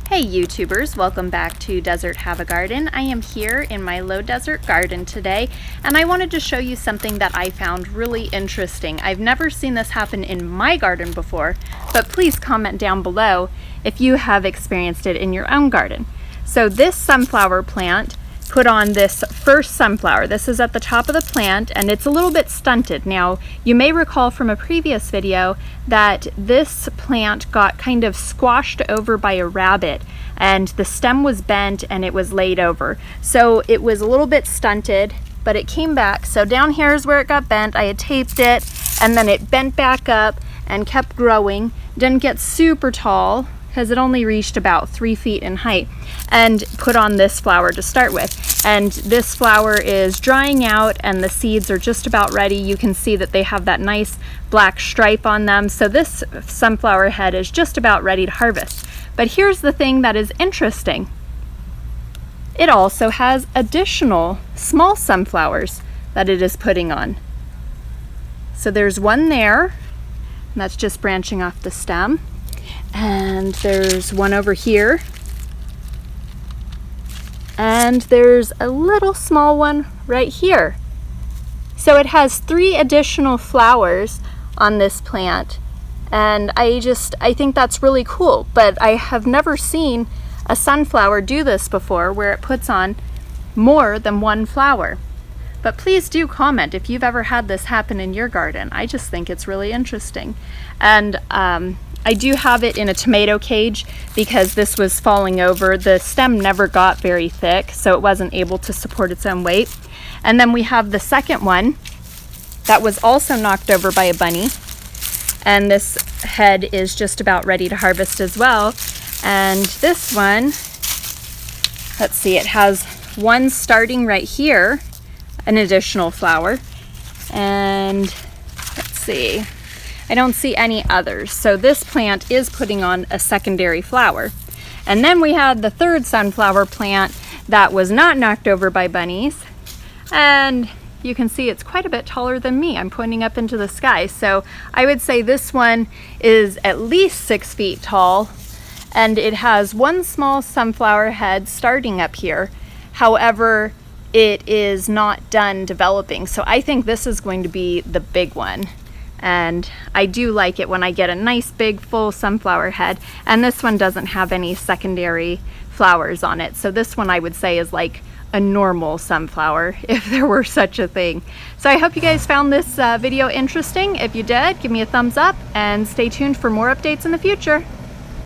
Hey YouTubers, welcome back to Desert Have a Garden. I am here in my low desert garden today, and I wanted to show you something that I found really interesting. I've never seen this happen in my garden before, but please comment down below if you have experienced it in your own garden. So this sunflower plant put on this first sunflower. This is at the top of the plant and it's a little bit stunted. Now you may recall from a previous video that this plant got kind of squashed over by a rabbit and the stem was bent and it was laid over. So it was a little bit stunted, but it came back. So down here is where it got bent. I had taped it and then it bent back up and kept growing. Didn't get super tall because it only reached about 3 feet in height, and put on this flower to start with. And this flower is drying out and the seeds are just about ready. You can see that they have that nice black stripe on them. So this sunflower head is just about ready to harvest. But here's the thing that is interesting. It also has additional small sunflowers that it is putting on. So there's one there, and that's just branching off the stem. And there's one over here. And there's a little small one right here. So it has 3 additional flowers on this plant. And I think that's really cool. But I have never seen a sunflower do this before, where it puts on more than 1 flower. But please do comment if you've ever had this happen in your garden. I just think it's really interesting. And I do have it in a tomato cage because this was falling over. The stem never got very thick, so it wasn't able to support its own weight. And then we have the second one that was also knocked over by a bunny. And this head is just about ready to harvest as well. And this one, let's see, it has one starting right here, an additional flower. And let's see, I don't see any others. So this plant is putting on a secondary flower. And then we had the third sunflower plant that was not knocked over by bunnies. And you can see it's quite a bit taller than me. I'm pointing up into the sky. So I would say this one is at least 6 feet tall. And it has one small sunflower head starting up here. However, it is not done developing. So I think this is going to be the big one. And I do like it when I get a nice big full sunflower head, and this one doesn't have any secondary flowers on it. So this one I would say is like a normal sunflower, if there were such a thing. So I hope you guys found this video interesting. If you did, give me a thumbs up and stay tuned for more updates in the future.